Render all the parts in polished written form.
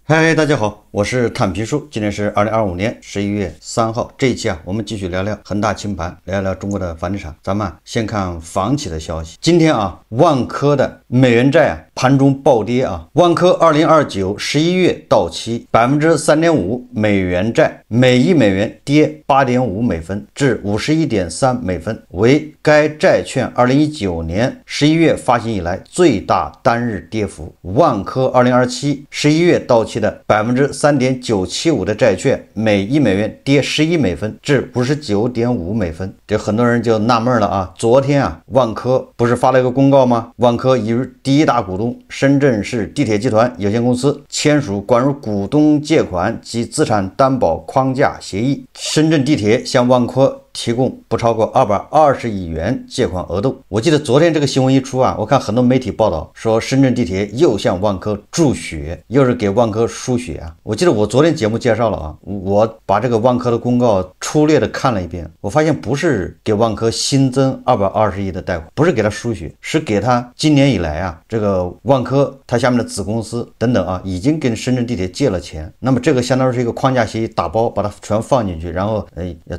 嗨，大家好，我是坦皮叔。今天是2025年11月3号。这一期我们继续聊聊恒大清盘，聊聊中国的房地产。咱们先看房企的消息。今天万科的美元债盘中暴跌万科2029 11月到期3.5%美元债，每1美元跌8.5美分至51.3美分，为该债券2019年11月发行以来最大单日跌幅。万科2027 11月到期的3.975%的债券，每1美元跌11美分至59.5美分。这很多人就纳闷了昨天万科不是发了一个公告吗？万科与第一大股东深圳市地铁集团有限公司签署关于股东借款及资产担保框架协议，深圳地铁向万科提供不超过220亿元借款额度。我记得昨天这个新闻一出我看很多媒体报道说深圳地铁又向万科注血，又是给万科输血我记得我昨天节目介绍了我把这个万科的公告粗略的看了一遍，我发现不是给万科新增220亿的贷款，不是给他输血，是给他今年以来这个万科他下面的子公司等等已经跟深圳地铁借了钱。那么这个相当于是一个框架协议，打包把它全放进去，然后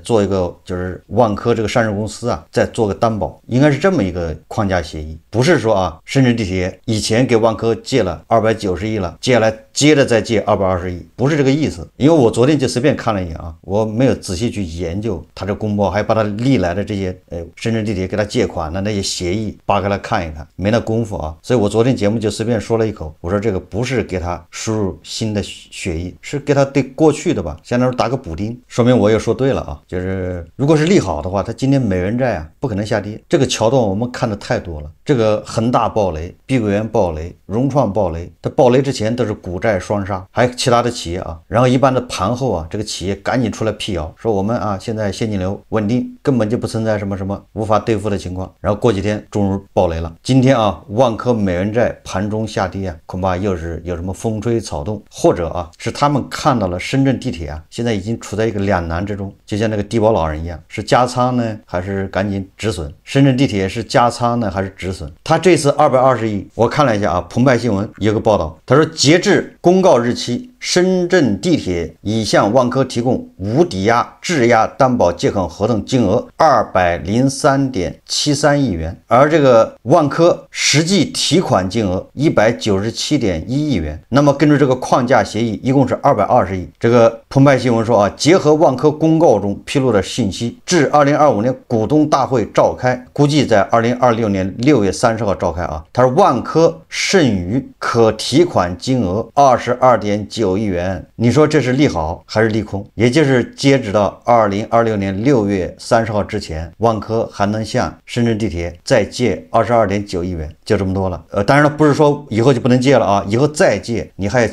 做一个就是万科这个上市公司再做个担保，应该是这么一个框架协议。不是说深圳地铁以前给万科借了290亿了，接下来接着再借220亿，不是这个意思。因为我昨天就随便看了一眼我没有仔细去研究他这公报，还把他历来的这些深圳地铁给他借款的那些协议扒开来看一看，没那功夫所以我昨天节目就随便说了一口，我说这个不是给他输入新的血液，是给他对过去的相当于打个补丁，说明我又说对了就是如果是利好的话，它今天美元债不可能下跌。这个桥段我们看的太多了，这个恒大暴雷，碧桂园暴雷，融创暴雷，它暴雷之前都是股债双杀，还有其他的企业然后一般的盘后这个企业赶紧出来辟谣，说我们现在现金流稳定，根本就不存在什么无法兑付的情况。然后过几天终于暴雷了。今天万科美元债盘中下跌恐怕又是有什么风吹草动，或者是他们看到了深圳地铁现在已经处在一个两难之中，就像那个低保老人一样，是加仓呢还是赶紧止损？深圳地铁是加仓呢还是止损？他这次220亿，我看了一下澎湃新闻有个报道，他说截至公告日期，深圳地铁已向万科提供无抵押质押担保借款合同金额203.73亿元，而这个万科实际提款金额197.1亿元。那么根据这个框架协议，一共是220亿。这个澎湃新闻说结合万科公告中披露的信息，至2025年股东大会召开，估计在2026年6月30号召开他说万科剩余可提款金额22.9亿元。你说这是利好还是利空？也就是截止到2026年6月30号之前，万科还能向深圳地铁再借22.9亿元，就这么多了。当然了，不是说以后就不能借了以后再借你还要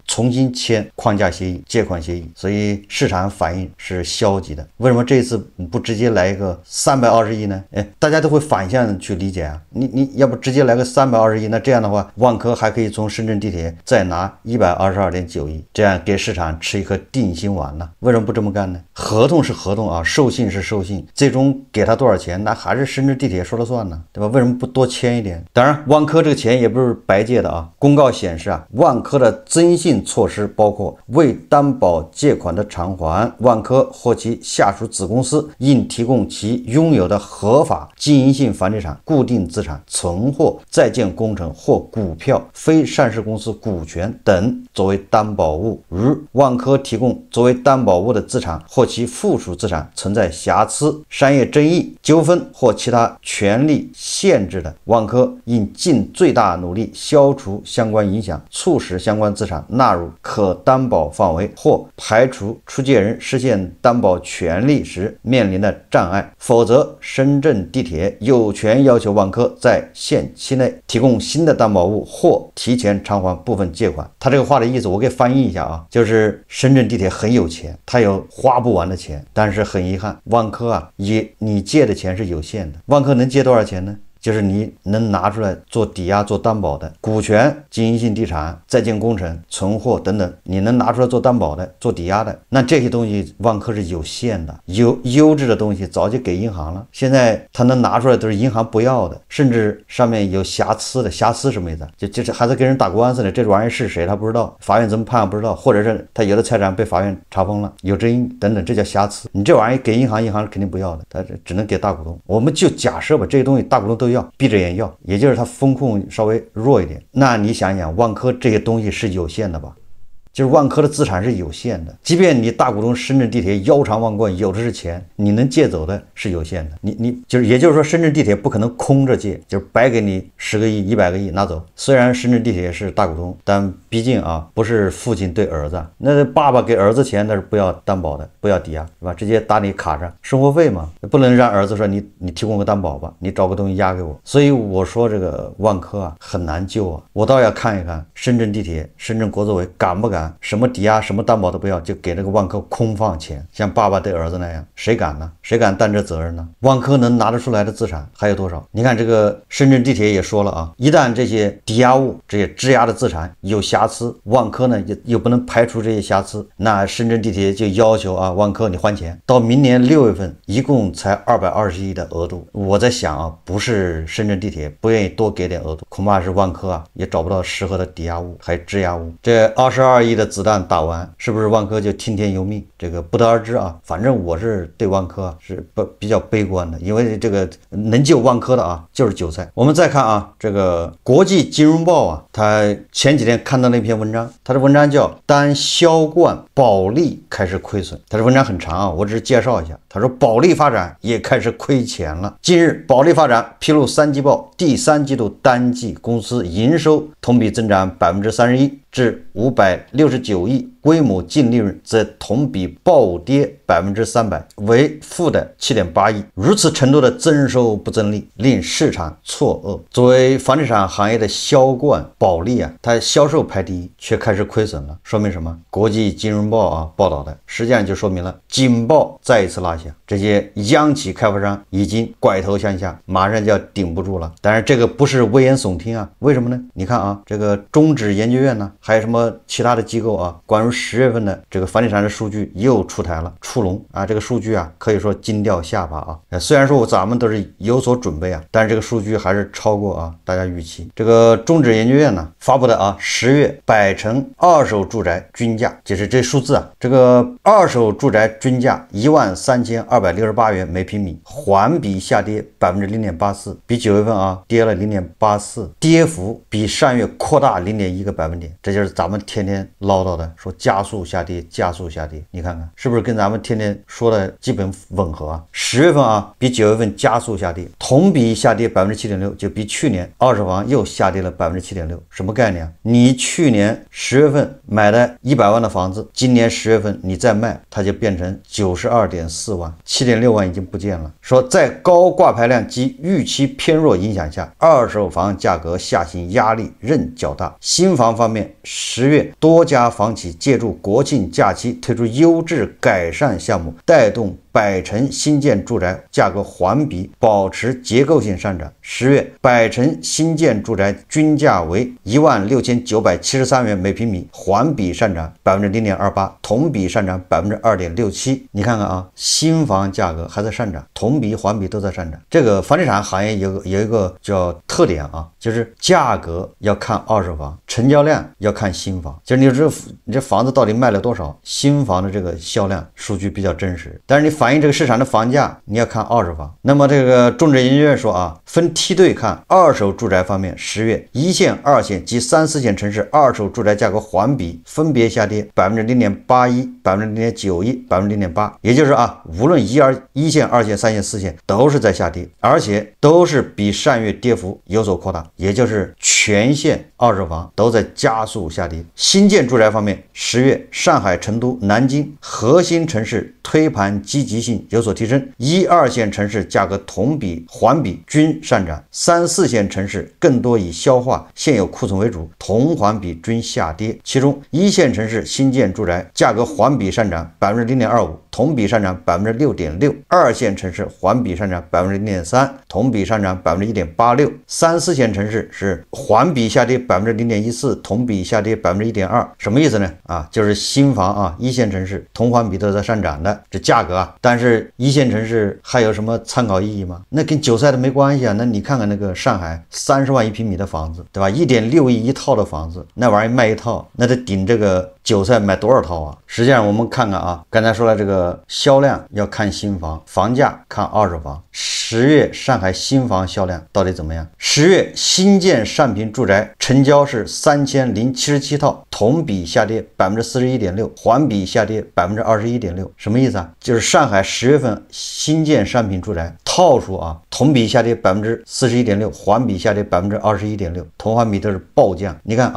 重新签框架协议、借款协议，所以市场反应是消极的。为什么这一次不直接来一个320亿呢？大家都会反向去理解你要不直接来个320亿，那这样的话万科还可以从深圳地铁再拿122.9亿，这样给市场吃一颗定心丸呢？为什么不这么干呢？合同是合同授信是授信，最终给他多少钱那还是深圳地铁说了算呢，对吧？为什么不多签一点？当然万科这个钱也不是白借的公告显示万科的增信措施包括为担保借款的偿还，万科或其下属子公司应提供其拥有的合法经营性房地产、固定资产、存货、在建工程或股票、非上市公司股权等作为担保物。如万科提供作为担保物的资产或其附属资产存在瑕疵、商业争议、纠纷或其他权利限制的，万科应尽最大努力消除相关影响，促使相关资产纳入可担保范围，或排除出借人实现担保权利时面临的障碍。否则，深圳地铁有权要求万科在限期内提供新的担保物或提前偿还部分借款。他这个话的意思我给翻译一下就是深圳地铁很有钱，他有花不完的钱，但是很遗憾，万科你借的钱是有限的。万科能借多少钱呢？就是你能拿出来做抵押、做担保的股权、经营性地产、在建工程、存货等等，你能拿出来做担保的、做抵押的，那这些东西万科是有限的，优质的东西早就给银行了，现在他能拿出来都是银行不要的，甚至上面有瑕疵的，瑕疵什么意思？就是还在跟人打官司呢，这玩意是谁他不知道，法院怎么判不知道，或者是他有的财产被法院查封了，有争议等等，这叫瑕疵。你这玩意给银行，银行是肯定不要的，他只能给大股东。我们就假设吧，这些东西大股东都要，闭着眼要，也就是他风控稍微弱一点。那你想想，万科这些东西是有限的吧？就是万科的资产是有限的，即便你大股东深圳地铁腰缠万贯，有的是钱，你能借走的是有限的。也就是说，深圳地铁不可能空着借，就是白给你10个亿、100个亿拿走。虽然深圳地铁是大股东，但毕竟啊，不是父亲对儿子，那爸爸给儿子钱那是不要担保的，不要抵押，是吧？直接打你卡上生活费嘛，不能让儿子说你提供个担保吧，你找个东西押给我。所以我说这个万科啊很难救啊，我倒要看一看深圳地铁、深圳国资委敢不敢。什么抵押什么担保都不要，就给这个万科空放钱，像爸爸对儿子那样，谁敢呢？谁敢担这责任呢？万科能拿得出来的资产还有多少？你看这个深圳地铁也说了啊，一旦这些抵押物、这些质押的资产有瑕疵，万科呢又不能排除这些瑕疵，那深圳地铁就要求啊，万科你还钱。到明年6月份，一共才220亿的额度。我在想啊，不是深圳地铁不愿意多给点额度，恐怕是万科啊也找不到适合的抵押物还质押物。这22亿的子弹打完，是不是万科就听天由命？这个不得而知啊。反正我是对万科是比较悲观的，因为这个能救万科的啊就是韭菜。我们再看啊，这个国际金融报啊，他前几天看到那篇文章，他的文章叫当销冠保利开始亏损。他的文章很长啊，我只是介绍一下。他说保利发展也开始亏钱了。近日保利发展披露3季报，第3季度单季公司营收同比增长31%至569亿，规模净利润则同比暴跌300%，为负的7.8亿。如此程度的增收不增利，令市场错愕。作为房地产行业的销冠保利啊，它销售排第一，却开始亏损了，说明什么？国际金融报啊报道的，实际上就说明了警报再一次拉响，这些央企开发商已经拐头向下，马上就要顶不住了。当然，这个不是危言耸听啊，为什么呢？你看啊，这个中指研究院呢，还有什么其他的机构啊，关于10月份的这个房地产的数据又出台了，出笼啊！这个数据啊，可以说惊掉下巴啊！虽然说咱们都是有所准备啊，但是这个数据还是超过啊大家预期。这个中指研究院呢发布的啊10月百城二手住宅均价，就是这数字啊，这个二手住宅均价13268元每平米，环比下跌0.84%，比9月份啊跌了0.84%，跌幅比上月扩大0.1个百分点。这就是咱们天天唠叨的，说加速下跌，加速下跌。你看看是不是跟咱们天天说的基本吻合啊？10月份啊比9月份加速下跌，同比下跌7.6%，就比去年二手房又下跌了7.6%。什么概念啊？你去年10月份买的100万的房子，今年10月份你再卖，它就变成92.4万，7.6万已经不见了。说在高挂牌量及预期偏弱影响下，二手房价格下行压力仍较大。新房方面，10月多家房企借助国庆假期推出优质改善项目，带动百城新建住宅价格环比保持结构性上涨。10月百城新建住宅均价为16973元每平米，环比上涨0.28%，同比上涨2.67%。你看看啊，新房价格还在上涨，同比环比都在上涨。这个房地产行业有一个叫特点啊，就是价格要看二手房，成交量要看新房。就是你这房子到底卖了多少，新房的这个销量数据比较真实，但是你反映这个市场的房价，你要看二手房。那么这个中指研究院说啊，分梯队看二手住宅方面，10月1线、2线及3、4线城市二手住宅价格环比分别下跌0.81%、0.91%、0.8%。也就是啊，无论一线、2线、3线、4线都是在下跌，而且都是比上月跌幅有所扩大，也就是全线二手房都在加速下跌。新建住宅方面，10月上海、成都、南京核心城市推盘积极积性有所提升，1、2线城市价格环比均上涨，3、4线城市更多以消化现有库存为主，同环比均下跌。其中1线城市新建住宅价格环比上涨 0.25%， 同比上涨 6.6%， 2线城市环比上涨 0.3%， 同比上涨 1.86%， 3、4线城市是环比下跌 0.14%， 同比下跌 1.2%。 什么意思呢？就是新房1线城市同环比都在上涨的这价格但是1线城市还有什么参考意义吗？那跟韭菜的没关系那你看看那个上海30万1平米的房子，对吧？1.6亿一套的房子，那玩意儿卖一套，那得顶这个韭菜买多少套实际上我们看看刚才说了这个销量要看新房，房价看二手房。10月上海新房销量到底怎么样？10月新建上平住宅成交是3077套，同比下跌 41.6%， 环比下跌 21.6%。 什么意思就是上海10月份新建上平住宅套数同比下跌 41.6%， 环比下跌 21.6%， 同环比都是暴降。你看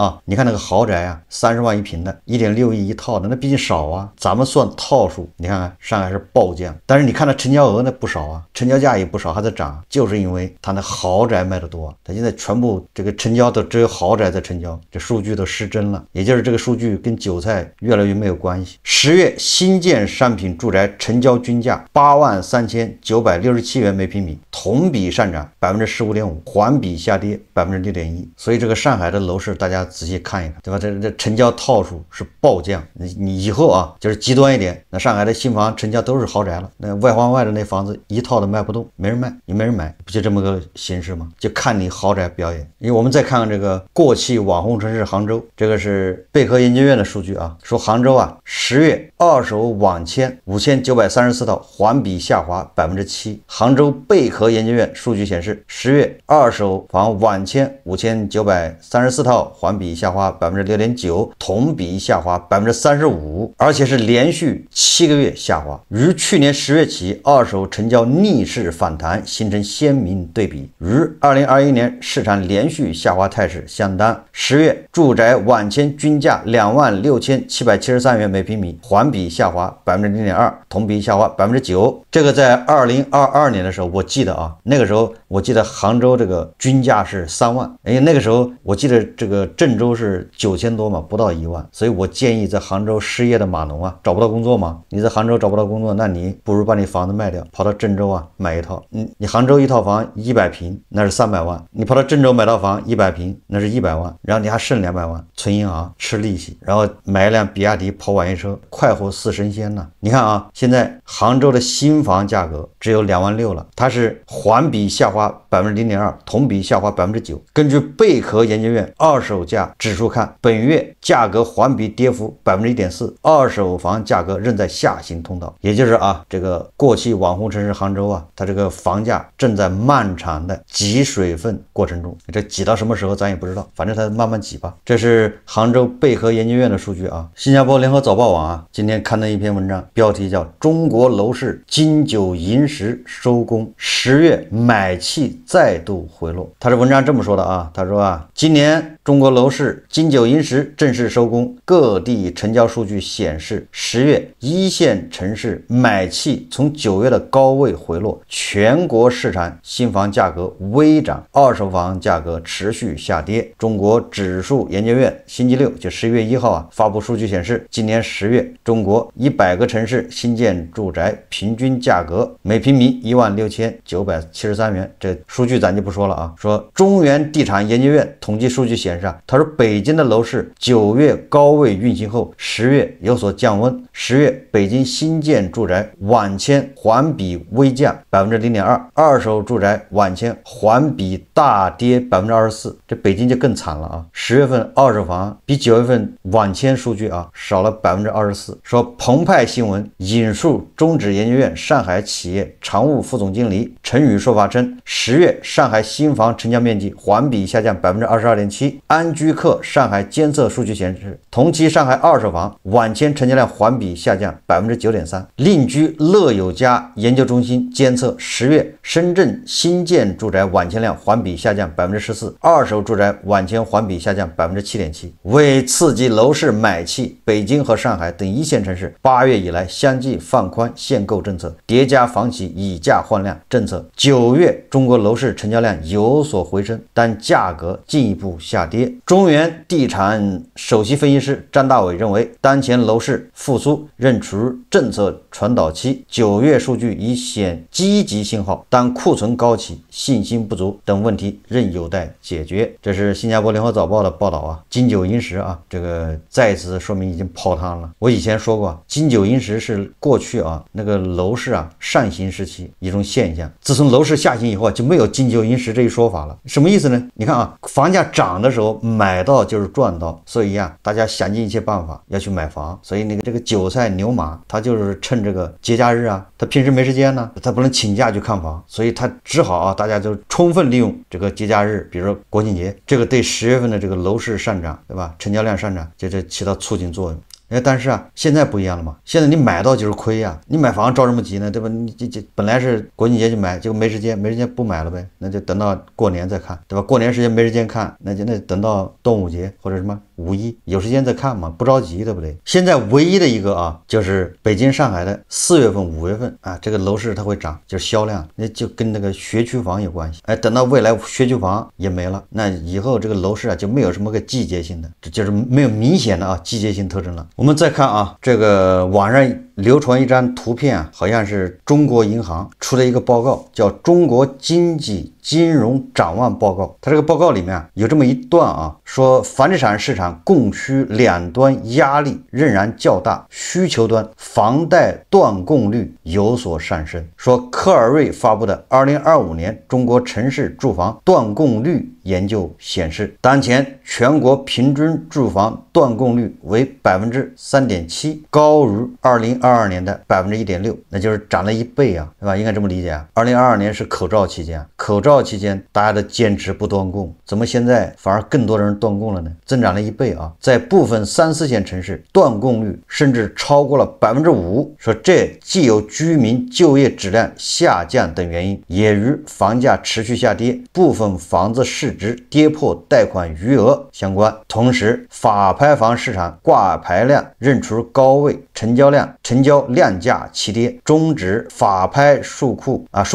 那个豪宅30万一平的1.6亿一套的，那毕竟少咱们算套数，你看看上海是暴降。但是你看它成交额那不少成交价也不少，还在涨，就是因为它那豪宅卖得多。它现在全部这个成交都只有豪宅在成交，这数据都失真了，也就是这个数据跟韭菜越来越没有关系。10月新建上平住宅成交均价83967元每平米，同比上涨 15.5%， 环比下跌 6.1%。 所以这个上海的楼市大家仔细看一看，对吧？这成交套数是暴降。你以后就是极端一点，那上海的新房成交都是豪宅了，那外环外的那房子一套都卖不动，没人卖，也没人买，不就这么个形式吗？就看你豪宅表演。因为我们再看看这个过气网红城市杭州，这个是贝壳研究院的数据说杭州10月二手网签5934套，环比下滑 7%。 杭州贝壳研究院数据显示，10月二手房网签5934套，环比下滑 6.9%， 同比下滑 35%， 而且是连续7个月下滑。于去年10月起，二手成交逆势反弹，形成鲜明对比。与2021年市场连续下滑态势相当。10月住宅网签均价26773元每平米，环比下滑 0.2%， 同比下滑 9%。 这个在2022年的时候，我记得那个时候我记得杭州这个均价是3万，那个时候我记得这个郑州是9000多嘛，不到1万。所以我建议在杭州失业的码农找不到工作嘛，你在杭州找不到工作，那你不如把你房子卖掉，跑到郑州买一套。你杭州一套房100平那是300万，你跑到郑州买套房100平那是100万，然后你还剩200万存银行吃利息，然后买一辆比亚迪跑网约车，快活似神仙呢。你看现在杭州的新房价格只有2万6了，它是环比下滑 0.2%， 同比下滑 9%。 根据贝壳研究院二手价指数看，本月价格环比跌幅 1.4%， 二手房价格仍在下行通道。也就是这个过气网红城市杭州它这个房价正在漫长的挤水分过程中，这挤到什么时候咱也不知道，反正它慢慢挤吧。这是杭州贝壳研究院的数据新加坡联合早报网今天刊登一篇文章，标题叫中国楼市金九银十收工，10月买气再度回落。他这文章这么说的他说今年中国楼市金九银十正式收工，各地成交数据显示，10月一线城市买气从9月的高位回落，全国市场新房价格微涨，二手房价格持续下跌。中国指数研究院星期六就11月1号发布数据显示，今年10月中国100个城市新建住宅平均价格每平米16973元。这数据咱就不说了说中原地产研究院统计数据显示他说北京的楼市9月高位运行后，10月有所降温。10月北京新建住宅网签环比微降 0.2%， 二手住宅网签环比大跌 24%。 这北京就更惨了10月份二手房比9月份网签数据少了 24%。 说澎湃新闻引述中指研究院上海企业常务副总经理陈宇说法称，10月上海新房成交面积环比下降 22.7%，安居客上海监测数据显示，同期上海二手房晚签成交量环比下降 9.3%。另居乐友家研究中心监测10月深圳新建住宅晚签量环比下降 14%， 二手住宅晚签环比下降 7.7%。为刺激楼市买气，北京和上海等一线城市8月以来相继放宽限购政策，叠加房企以价换量政策，9月中国楼市成交量有所回升，但价格进一步下跌。中原地产首席分析师张大伟认为，当前楼市复苏仍处于政策传导期，9月数据已显积极信号，但库存高企、信心不足等问题仍有待解决。这是新加坡联合早报的报道啊。金九银十啊，这个再一次说明已经泡汤了。我以前说过，金九银十是过去啊那个楼市啊上行时期一种现象，自从楼市下行以后就没有金九银十这一说法了。什么意思呢？你看啊，房价涨的时候买到就是赚到，所以啊大家想尽一切办法要去买房，所以这个韭菜牛马他就是趁这个节假日啊，他平时没时间呢，他不能请假去看房，所以他只好啊大家就充分利用这个节假日，比如说国庆节，这个对10月份的这个楼市上涨，对吧？成交量上涨，这起到促进作用。但是啊，现在不一样了嘛，现在你买到就是亏呀，你买房着什么急呢，对吧？你这本来是国庆节就买，结果没时间不买了呗，那就等到过年再看，对吧？过年时间没时间看，那等到端午节或者什么五一有时间再看嘛，不着急，对不对？现在唯一的一个啊，就是北京、上海的4月份、5月份啊，这个楼市它会涨，就是销量，那就跟那个学区房有关系。等到未来学区房也没了，那以后这个楼市啊就没有什么个季节性的，就是没有明显的啊季节性特征了。我们再看啊，这个网上流传一张图片啊，好像是中国银行出的一个报告，叫《中国经济金融展望报告》。它这个报告里面啊有这么一段啊，说房地产市场供需两端压力仍然较大，需求端房贷断供率有所上升。说科尔瑞发布的2025年中国城市住房断供率研究显示，当前全国平均住房断供率为 3.7%， 高于2022年的 1.6%， 那就是涨了1倍啊，对吧？应该这么理解啊。2022年是口罩期间，口罩期间大家都坚持不断供，怎么现在反而更多的人断供了呢？增长了1倍啊！在部分3、4线城市，断供率甚至超过了 5%。说这既有居民就业质量下降等原因，也与房价持续下跌、部分房子市值跌破贷款余额相关。同时，法拍房市场挂牌量仍处高位，成交量价齐跌。中指法拍数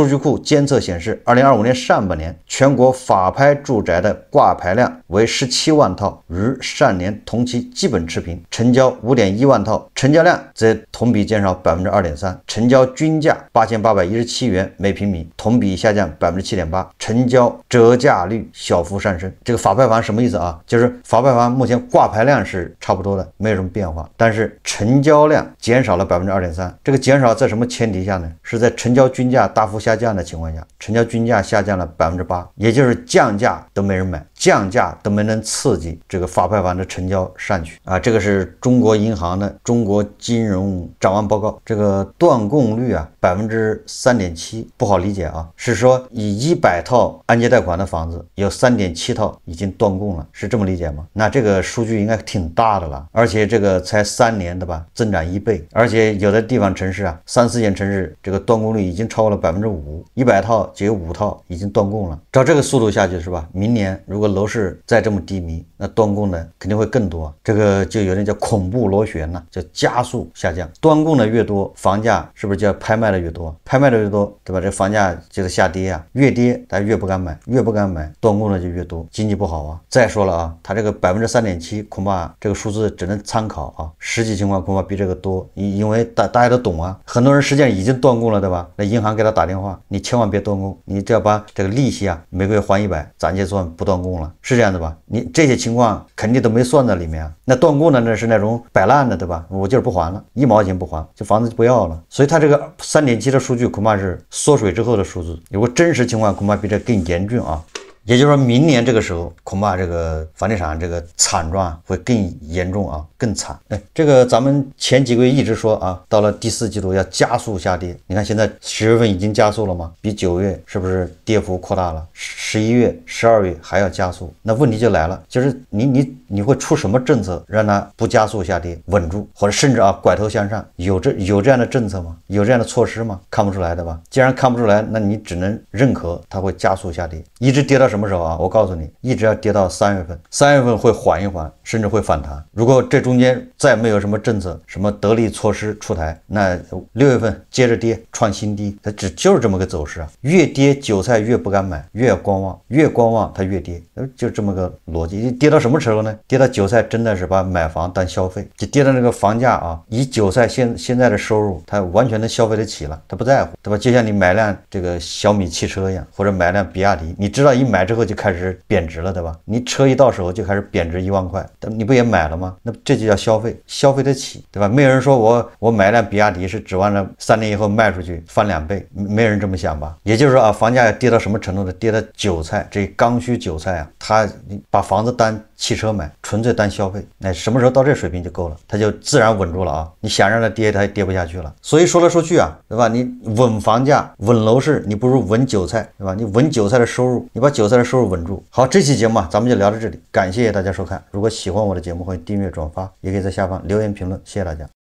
据库监测显示，2025年上半年全国法拍住宅的挂牌量为17万套，与上年同期基本持平，成交 5.1 万套，成交量则同比减少 2.3%， 成交均价8817元每平米，同比下降 7.8%， 成交折价率小幅上升。这个法拍房什么意思啊？就是法拍房目前挂牌量是差不多的，没有什么变化，但是成交量减少了 2.3%。 这个减少在什么前提下呢？是在成交均价大幅下降的情况下，成交均价下降了 8%， 也就是降价都没人买，降价都没能刺激这个法拍房的成交上去啊。这个是中国银行的中国金融展望报告，这个断供率啊 3.7%， 不好理解啊，是说以100套按揭贷款的房子有 3.7 套已经断供了，是这么理解吗？那这个数据应该挺大的了，而且这个才3年的吧，增长1倍，而且有的地方城市啊，3、4线城市这个断供率已经超过了 5%，100套就有5套已经断供了。照这个速度下去是吧，明年如果楼市再这么低迷，那断供的肯定会更多，这个就有点叫恐怖螺旋呢，叫加速下降。断供的越多，房价是不是就要拍卖的越多？拍卖的越多，对吧？这房价就是下跌啊，越跌大家越不敢买，越不敢买，断供的就越多，经济不好啊。再说了啊，它这个 3.7%恐怕这个数字只能参考啊，实际情况恐怕比这个多，因为大家都懂啊，很多人实际上已经断供了，对吧？那银行给他打电话，你千万别断供，你只要把这个利息啊每个月还100，咱就算不断供了，是这样的吧？你这些情况肯定都没算在里面啊。那断供的那是那种摆烂的，对吧？我就是不还了，1毛钱不还，这房子就不要了。所以它这个 3.7 的数据恐怕是缩水之后的数字，如果真实情况恐怕比这更严峻啊。也就是说明年这个时候，恐怕这个房地产这个惨状会更严重啊，更惨。这个咱们前几个月一直说啊，到了第4季度要加速下跌。你看现在10月份已经加速了吗？比9月是不是跌幅扩大了？11月、12月还要加速。那问题就来了，就是你会出什么政策让它不加速下跌，稳住，或者甚至拐头向上？有这样的政策吗？有这样的措施吗？看不出来的吧？既然看不出来，那你只能认可它会加速下跌，一直跌到什么时候啊？我告诉你，一直要跌到3月份，3月份会缓一缓，甚至会反弹。如果这中间再没有什么政策、什么得力措施出台，那6月份接着跌，创新低，它就是这么个走势啊。越跌韭菜越不敢买，越观望，越观望它越跌，就这么个逻辑。跌到什么时候呢？跌到韭菜真的是把买房当消费，就跌到那个房价啊，以韭菜现在的收入，它完全能消费得起了，它不在乎，对吧？就像你买辆这个小米汽车一样，或者买辆比亚迪，你知道一买之后就开始贬值了，对吧？你车一到手就开始贬值1万块，你不也买了吗？那这就叫消费，消费得起，对吧？没有人说我买辆比亚迪是指望着3年以后卖出去翻2倍，没人这么想吧？也就是说啊，房价要跌到什么程度呢？跌到韭菜，这刚需韭菜啊，他把房子当汽车买，纯粹当消费，那什么时候到这水平就够了，它就自然稳住了啊！你想让它跌，它也跌不下去了。所以说来说去啊，对吧？你稳房价、稳楼市，你不如稳韭菜，对吧？你稳韭菜的收入，你把韭菜的收入稳住。好，这期节目啊，咱们就聊到这里，感谢大家收看。如果喜欢我的节目，欢迎订阅、转发，也可以在下方留言评论，谢谢大家。